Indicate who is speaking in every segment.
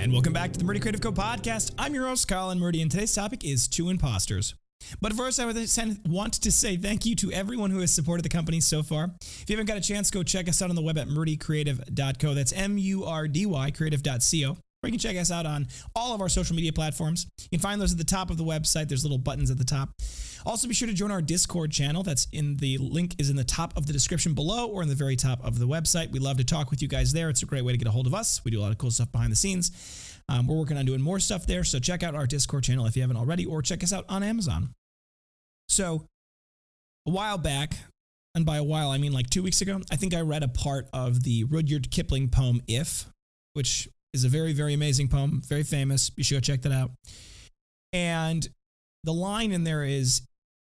Speaker 1: And welcome back to the Murdy Creative Co podcast. I'm your host, Kyle and Murdy, and today's topic is Two Imposters. But first, I want to say thank you to everyone who has supported the company so far. If you haven't got a chance, go check us out on the web at murdycreative.co. That's M-U-R-D-Y creative.co. Or you can check us out on all of our social media platforms. You can find those at the top of the website. There's little buttons at the top. Also, be sure to join our Discord channel. The link is in the top of the description below or in the very top of the website. We love to talk with you guys there. It's a great way to get a hold of us. We do a lot of cool stuff behind the scenes. We're working on doing more stuff there, so check out our Discord channel if you haven't already, or check us out on Amazon. So, a while back, and by a while I mean like 2 weeks ago, I think I read a part of the Rudyard Kipling poem If, which is a very, very amazing poem, very famous. You should go check that out. And the line in there is,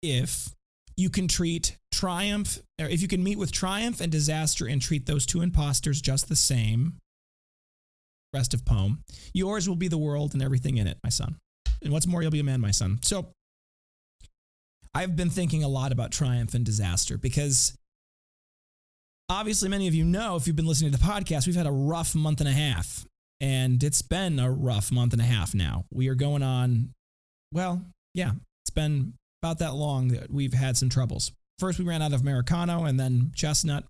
Speaker 1: if you can treat triumph, or if you can meet with triumph and disaster and treat those two imposters just the same, rest of poem, yours will be the world and everything in it, my son. And what's more, you'll be a man, my son. So I've been thinking a lot about triumph and disaster because obviously many of you know, if you've been listening to the podcast, we've had a rough month and a half. And it's been a rough month and a half now. We are going on, well, yeah, it's been about that long that we've had some troubles. First, we ran out of Americano and then Chestnut.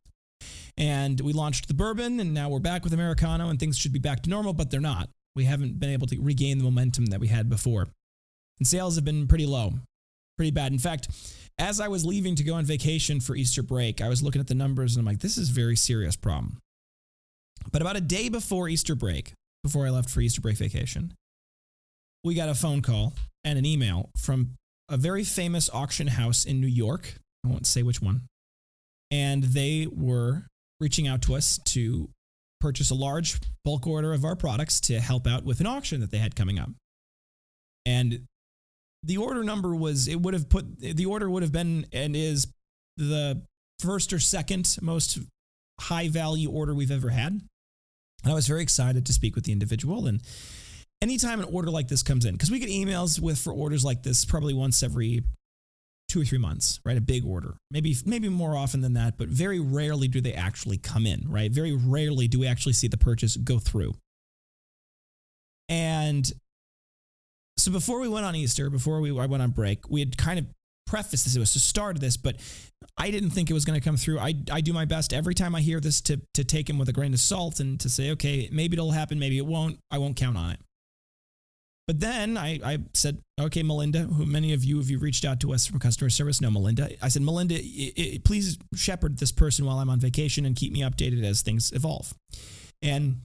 Speaker 1: And we launched the bourbon, and now we're back with Americano, and things should be back to normal, but they're not. We haven't been able to regain the momentum that we had before. And sales have been pretty low, pretty bad. In fact, as I was leaving to go on vacation for Easter break, I was looking at the numbers, and I'm like, this is a very serious problem. But about a day before Easter break, before I left for Easter break vacation, we got a phone call and an email from a very famous auction house in New York. I won't say which one. And they were reaching out to us to purchase a large bulk order of our products to help out with an auction that they had coming up. And the order number was, the order would have been and is the first or second most high value order we've ever had. And I was very excited to speak with the individual. And anytime an order like this comes in, because we get emails for orders like this probably once every 2 or 3 months, right? A big order, maybe more often than that, but very rarely do they actually come in, right? Very rarely do we actually see the purchase go through. And so before we went on Easter, I went on break, we had kind of prefaced this, it was the start of this, but I didn't think it was going to come through. I do my best every time I hear this to take him with a grain of salt and to say, okay, maybe it'll happen, maybe it won't. I won't count on it. But then I said, okay, Melinda, who many of you, if you reached out to us from customer service, know Melinda. I said, Melinda, please shepherd this person while I'm on vacation and keep me updated as things evolve. And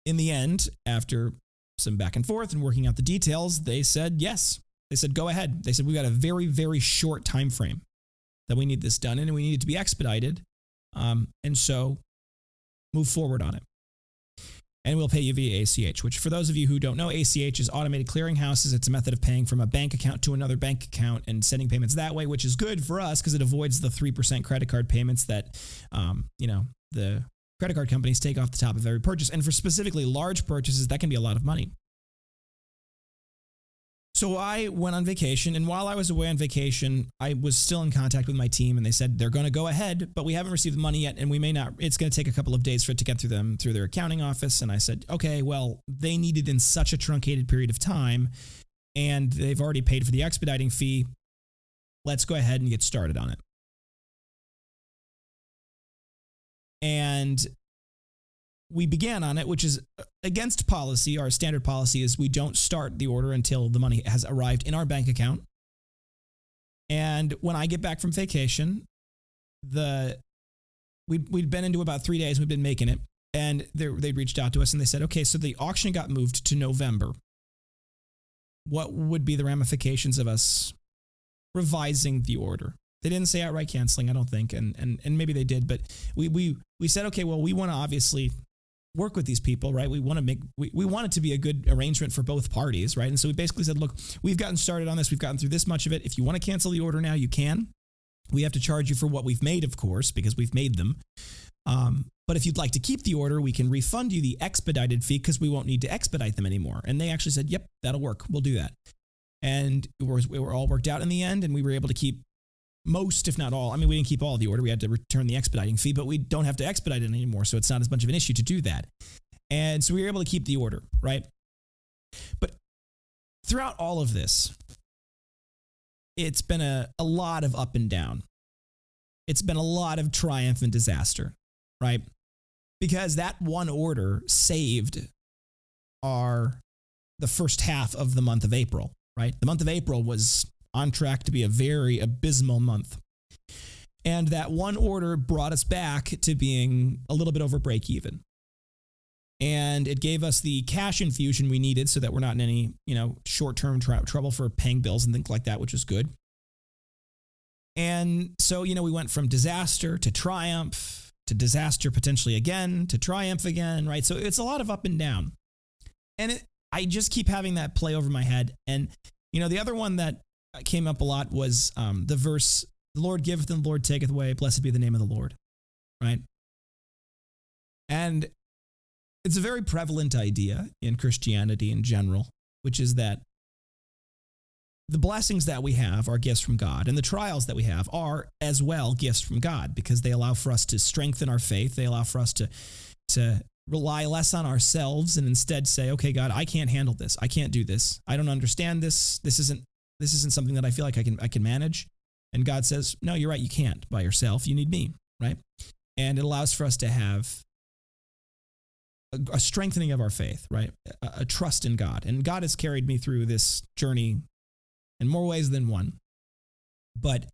Speaker 1: in the end, after some back and forth and working out the details, they said yes. They said, go ahead. They said, we've got a very, very short time frame that we need this done in, and we need it to be expedited. And so move forward on it. And we'll pay you via ACH, which for those of you who don't know, ACH is automated clearinghouses. It's a method of paying from a bank account to another bank account and sending payments that way, which is good for us because it avoids the 3% credit card payments that, the credit card companies take off the top of every purchase. And for specifically large purchases, that can be a lot of money. So I went on vacation, and while I was away on vacation, I was still in contact with my team, and they said they're going to go ahead, but we haven't received the money yet, and we may not. It's going to take a couple of days for it to get through their accounting office. And I said, okay, well, they need it in such a truncated period of time, and they've already paid for the expediting fee. Let's go ahead and get started on it. And we began on it, which is against policy. Our standard policy is we don't start the order until the money has arrived in our bank account. And when I get back from vacation, we'd been into about 3 days. We've been making it. And they reached out to us and they said, okay, so the auction got moved to November. What would be the ramifications of us revising the order? They didn't say outright canceling, I don't think. And maybe they did, but we said, okay, well, we want to obviously work with these people, right? We want it to be a good arrangement for both parties, right? And so we basically said, look, we've gotten started on this. We've gotten through this much of it. If you want to cancel the order now, you can. We have to charge you for what we've made, of course, because we've made them. But if you'd like to keep the order, we can refund you the expedited fee because we won't need to expedite them anymore. And they actually said, yep, that'll work. We'll do that. And we were all worked out in the end, and we were able to keep most, if not all. I mean, we didn't keep all of the order. We had to return the expediting fee, but we don't have to expedite it anymore, so it's not as much of an issue to do that. And so we were able to keep the order, right? But throughout all of this, it's been a lot of up and down. It's been a lot of triumph and disaster, right? Because that one order saved the first half of the month of April, right? The month of April was on track to be a very abysmal month. And that one order brought us back to being a little bit over break even. And it gave us the cash infusion we needed so that we're not in any, short-term trouble for paying bills and things like that, which is good. And so, we went from disaster to triumph to disaster potentially again to triumph again, right? So it's a lot of up and down. And I just keep having that play over my head. And, the other one that came up a lot was the verse, "The Lord giveth and the Lord taketh away. Blessed be the name of the Lord," right? And it's a very prevalent idea in Christianity in general, which is that the blessings that we have are gifts from God, and the trials that we have are as well gifts from God because they allow for us to strengthen our faith. They allow for us to rely less on ourselves and instead say, okay, God, I can't handle this. I can't do this. I don't understand this. This isn't something that I feel like I can manage. And God says, no, you're right. You can't by yourself. You need me, right? And it allows for us to have a strengthening of our faith, right? A trust in God. And God has carried me through this journey in more ways than one. But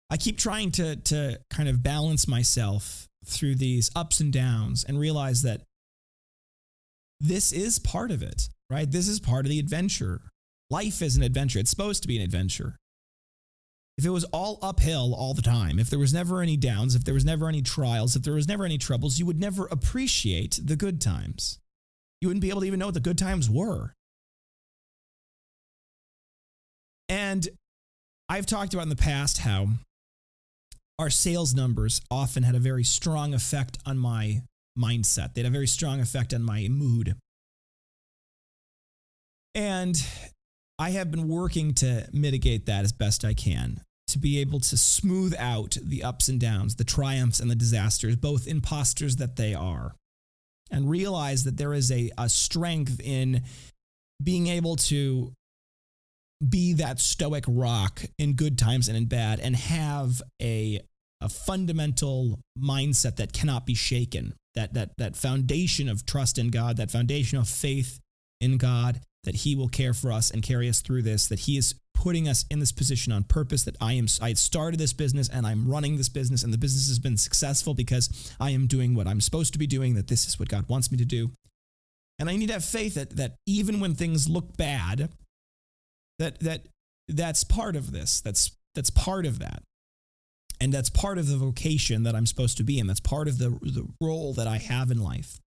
Speaker 1: I keep trying to kind of balance myself through these ups and downs and realize that this is part of it, right? This is part of the adventure. Life is an adventure. It's supposed to be an adventure. If it was all uphill all the time, if there was never any downs, if there was never any trials, if there was never any troubles, you would never appreciate the good times. You wouldn't be able to even know what the good times were. And I've talked about in the past how our sales numbers often had a very strong effect on my mindset. They had a very strong effect on my mood. And I have been working to mitigate that as best I can, to be able to smooth out the ups and downs, the triumphs and the disasters, both imposters that they are, and realize that there is a strength in being able to be that stoic rock in good times and in bad, and have a fundamental mindset that cannot be shaken, that foundation of trust in God, that foundation of faith in God, that he will care for us and carry us through this, that he is putting us in this position on purpose, that I started this business and I'm running this business, and the business has been successful because I am doing what I'm supposed to be doing, that this is what God wants me to do. And I need to have faith that even when things look bad, that's part of this. That's part of that. And that's part of the vocation that I'm supposed to be in. That's part of the role that I have in life.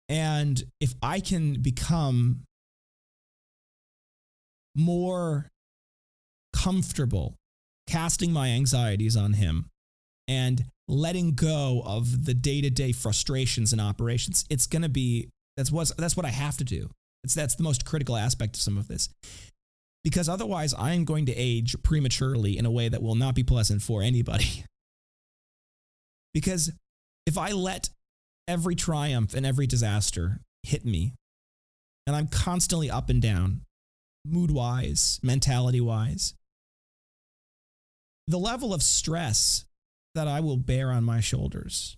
Speaker 1: And if I can become more comfortable casting my anxieties on him and letting go of the day-to-day frustrations and operations, that's what I have to do. That's the most critical aspect of some of this. Because otherwise, I am going to age prematurely in a way that will not be pleasant for anybody. Because if I let every triumph and every disaster hit me, and I'm constantly up and down, mood-wise, mentality-wise, the level of stress that I will bear on my shoulders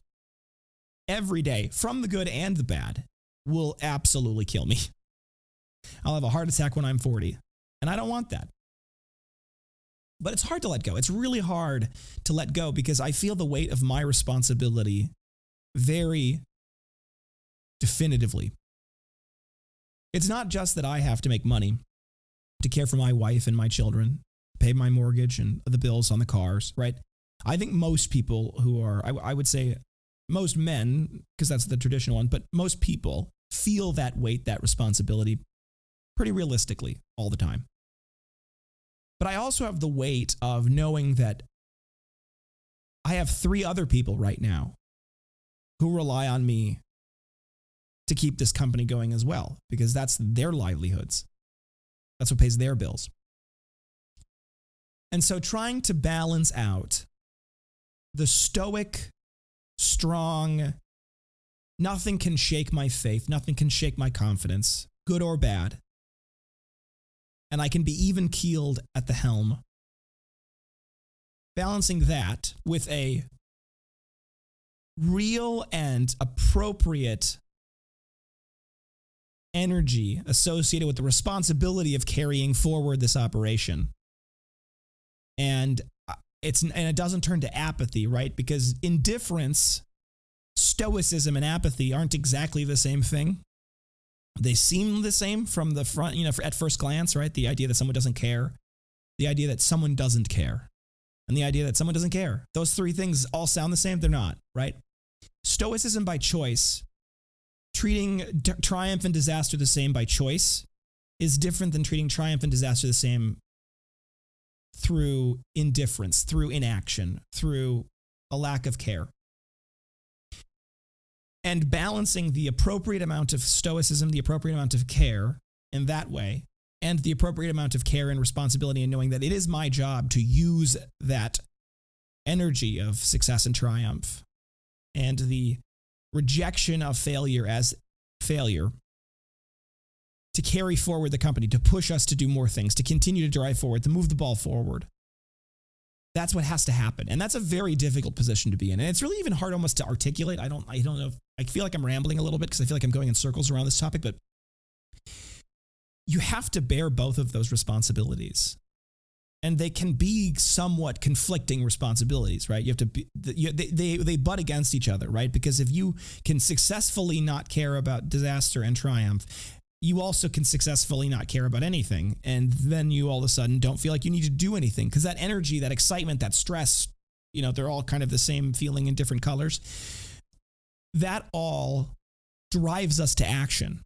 Speaker 1: every day, from the good and the bad, will absolutely kill me. I'll have a heart attack when I'm 40. And I don't want that. But it's hard to let go. It's really hard to let go because I feel the weight of my responsibility very definitively. It's not just that I have to make money to care for my wife and my children, pay my mortgage and the bills on the cars, right? I think most people who are, I would say most men, because that's the traditional one, but most people feel that weight, that responsibility pretty realistically all the time. But I also have the weight of knowing that I have 3 other people right now who rely on me to keep this company going as well, because that's their livelihoods. That's what pays their bills. And so trying to balance out the stoic, strong Nothing can shake my faith. Nothing can shake my confidence, good or bad. And I can be even-keeled at the helm. Balancing that with a real and appropriate energy associated with the responsibility of carrying forward this operation. And it doesn't turn to apathy, right? Because indifference, stoicism, and apathy aren't exactly the same thing. They seem the same from the front, at first glance, right? The idea that someone doesn't care, the idea that someone doesn't care, and the idea that someone doesn't care. Those three things all sound the same. They're not, right? Stoicism by choice, treating triumph and disaster the same by choice, is different than treating triumph and disaster the same through indifference, through inaction, through a lack of care. And balancing the appropriate amount of stoicism, the appropriate amount of care in that way, and the appropriate amount of care and responsibility, and knowing that it is my job to use that energy of success and triumph and the rejection of failure as failure to carry forward the company, to push us to do more things, to continue to drive forward, to move the ball forward. That's what has to happen. And that's a very difficult position to be in. And it's really even hard almost to articulate. I don't know. I feel like I'm rambling a little bit because I feel like I'm going in circles around this topic, but you have to bear both of those responsibilities. And they can be somewhat conflicting responsibilities, right? You have to be, they butt against each other, right? Because if you can successfully not care about disaster and triumph, you also can successfully not care about anything. And then you all of a sudden don't feel like you need to do anything because that energy, that excitement, that stress, they're all kind of the same feeling in different colors. That all drives us to action.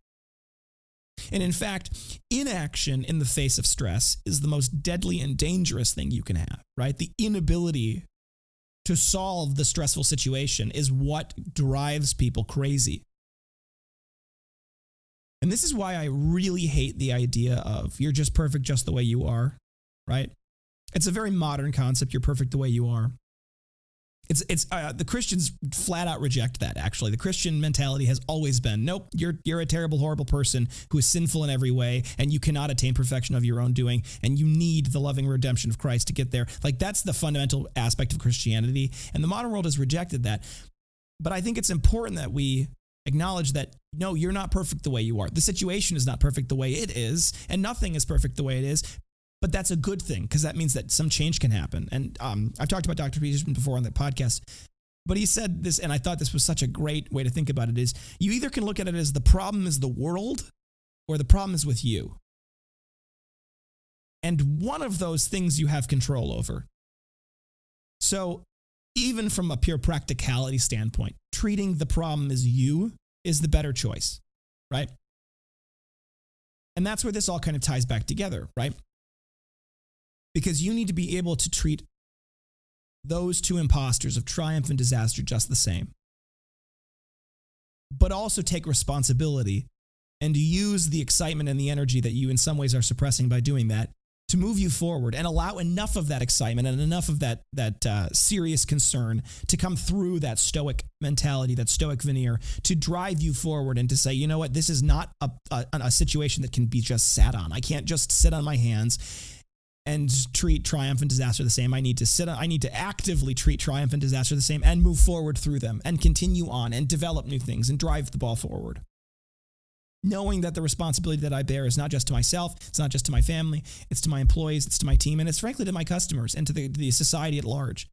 Speaker 1: And in fact, inaction in the face of stress is the most deadly and dangerous thing you can have, right? The inability to solve the stressful situation is what drives people crazy. And this is why I really hate the idea of you're just perfect just the way you are, right? It's a very modern concept. You're perfect the way you are. The Christians flat out reject that, actually. The Christian mentality has always been, nope, you're a terrible, horrible person who is sinful in every way, and you cannot attain perfection of your own doing, and you need the loving redemption of Christ to get there. Like, that's the fundamental aspect of Christianity, and the modern world has rejected that. But I think it's important that we acknowledge that, no, you're not perfect the way you are. The situation is not perfect the way it is, and nothing is perfect the way it is. But that's a good thing because that means that some change can happen. And I've talked about Dr. Peterson before on that podcast, but he said this, and I thought this was such a great way to think about it, is you either can look at it as the problem is the world or the problem is with you. And one of those things you have control over. So even from a pure practicality standpoint, treating the problem as you is the better choice, right? And that's where this all kind of ties back together, right? Because you need to be able to treat those two imposters of triumph and disaster just the same. But also take responsibility and use the excitement and the energy that you in some ways are suppressing by doing that to move you forward and allow enough of that excitement and enough of that serious concern to come through that stoic mentality, that stoic veneer, to drive you forward and to say, you know what, this is not a situation that can be just sat on. I can't just sit on my hands and treat triumph and disaster the same. I need to actively treat triumph and disaster the same and move forward through them and continue on and develop new things and drive the ball forward. Knowing that the responsibility that I bear is not just to myself, it's not just to my family, it's to my employees, it's to my team, and it's frankly to my customers and to the society at large,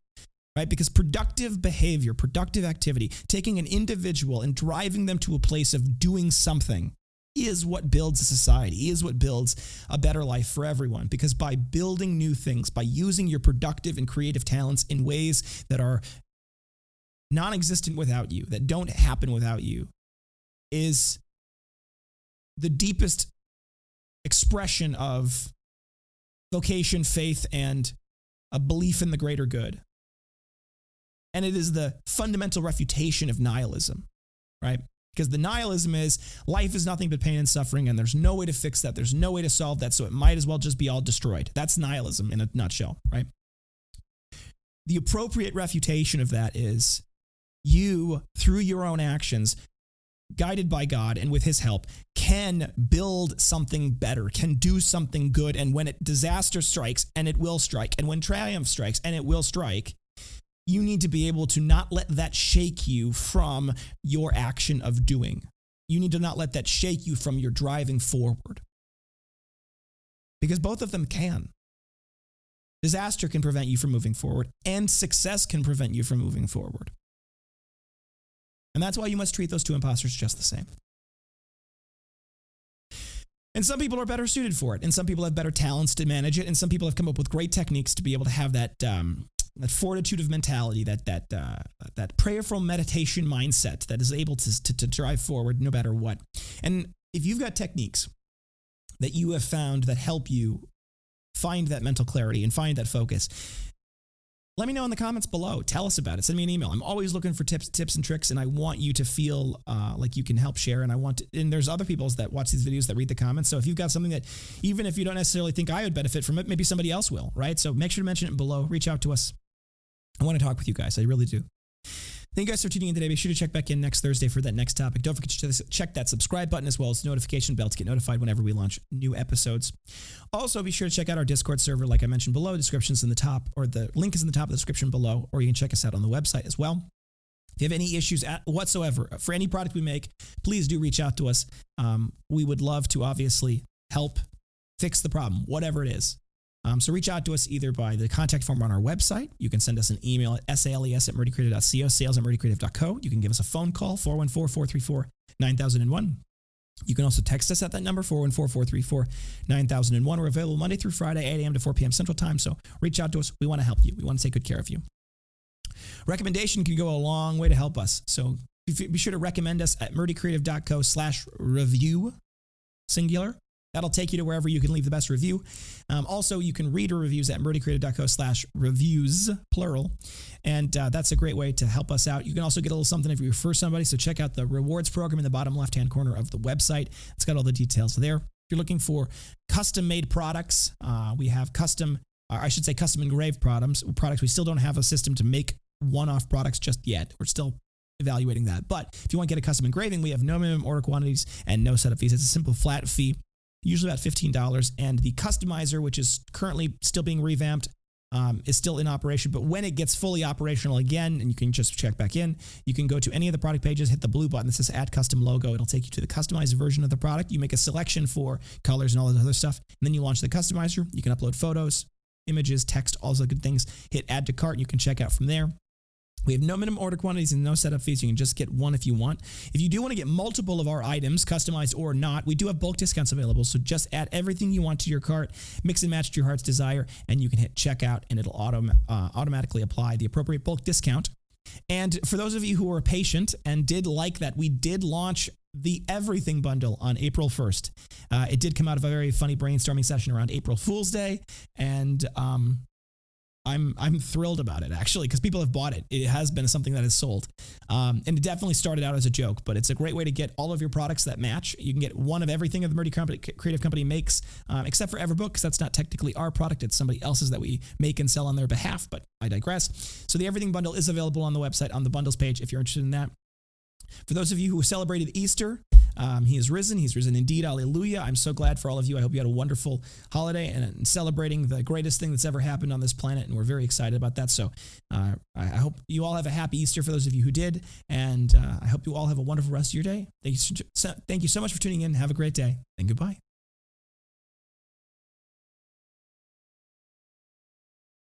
Speaker 1: right? Because productive behavior, productive activity, taking an individual and driving them to a place of doing something is what builds a society, is what builds a better life for everyone. Because by building new things, by using your productive and creative talents in ways that are non-existent without you, that don't happen without you, is the deepest expression of vocation, faith, and a belief in the greater good. And it is the fundamental refutation of nihilism, right? Because the nihilism is life is nothing but pain and suffering, and there's no way to fix that. There's no way to solve that, so it might as well just be all destroyed. That's nihilism in a nutshell, right? The appropriate refutation of that is you, through your own actions, guided by God and with his help, can build something better, can do something good. And when disaster strikes, and it will strike, and when triumph strikes, and it will strike, you need to be able to not let that shake you from your action of doing. You need to not let that shake you from your driving forward. Because both of them can. Disaster can prevent you from moving forward, and success can prevent you from moving forward. And that's why you must treat those two imposters just the same. And some people are better suited for it, and some people have better talents to manage it, and some people have come up with great techniques to be able to have that fortitude of mentality, that prayerful meditation mindset that is able to drive forward no matter what. And if you've got techniques that you have found that help you find that mental clarity and find that focus, let me know in the comments below. Tell us about it. Send me an email. I'm always looking for tips and tricks, and I want you to feel like you can help share. And there's other people that watch these videos that read the comments. So if you've got something that, even if you don't necessarily think I would benefit from it, maybe somebody else will, right? So make sure to mention it below. Reach out to us. I want to talk with you guys. I really do. Thank you guys for tuning in today. Be sure to check back in next Thursday for that next topic. Don't forget to check that subscribe button as well as the notification bell to get notified whenever we launch new episodes. Also, be sure to check out our Discord server, like I mentioned below. Description's in the top, or the link is in the top of the description below, or you can check us out on the website as well. If you have any issues whatsoever for any product we make, please do reach out to us. We would love to obviously help fix the problem, whatever it is. So reach out to us either by the contact form on our website. You can send us an email at sales@murdycreative.co, sales@murdycreative.co. You can give us a phone call, 414-434-9001. You can also text us at that number, 414-434-9001. We're available Monday through Friday, 8 a.m. to 4 p.m. Central Time. So reach out to us. We want to help you. We want to take good care of you. Recommendation can go a long way to help us. So be sure to recommend us at murdycreative.co/review, singular. That'll take you to wherever you can leave the best review. Also, you can read our reviews at murdycreative.co/reviews, plural. And that's a great way to help us out. You can also get a little something if you refer somebody. So check out the rewards program in the bottom left-hand corner of the website. It's got all the details there. If you're looking for custom-made products, we have custom engraved products. We still don't have a system to make one-off products just yet. We're still evaluating that. But if you want to get a custom engraving, we have no minimum order quantities and no setup fees. It's a simple flat fee, usually about $15. And the customizer, which is currently still being revamped, is still in operation. But when it gets fully operational again, and you can just check back in, you can go to any of the product pages, hit the blue button that says Add Custom Logo. It'll take you to the customized version of the product. You make a selection for colors and all that other stuff. And then you launch the customizer. You can upload photos, images, text, all those good things. Hit Add to Cart, and you can check out from there. We have no minimum order quantities and no setup fees. You can just get one if you want. If you do want to get multiple of our items, customized or not, we do have bulk discounts available. So just add everything you want to your cart, mix and match to your heart's desire, and you can hit checkout, and it'll automatically apply the appropriate bulk discount. And for those of you who are patient and did like that, we did launch the Everything Bundle on April 1st. It did come out of a very funny brainstorming session around April Fool's Day, and I'm thrilled about it, actually, because people have bought it. It has been something that has sold. And it definitely started out as a joke, but it's a great way to get all of your products that match. You can get one of everything that the Murdy Creative Company makes, except for Everbook, because that's not technically our product. It's somebody else's that we make and sell on their behalf, but I digress. So the Everything Bundle is available on the website on the bundles page if you're interested in that. For those of you who celebrated Easter, he is risen. He's risen indeed. Hallelujah. I'm so glad for all of you. I hope you had a wonderful holiday and celebrating the greatest thing that's ever happened on this planet, and we're very excited about that. So I hope you all have a happy Easter for those of you who did, and I hope you all have a wonderful rest of your day. Thank you so much for tuning in. Have a great day, and goodbye.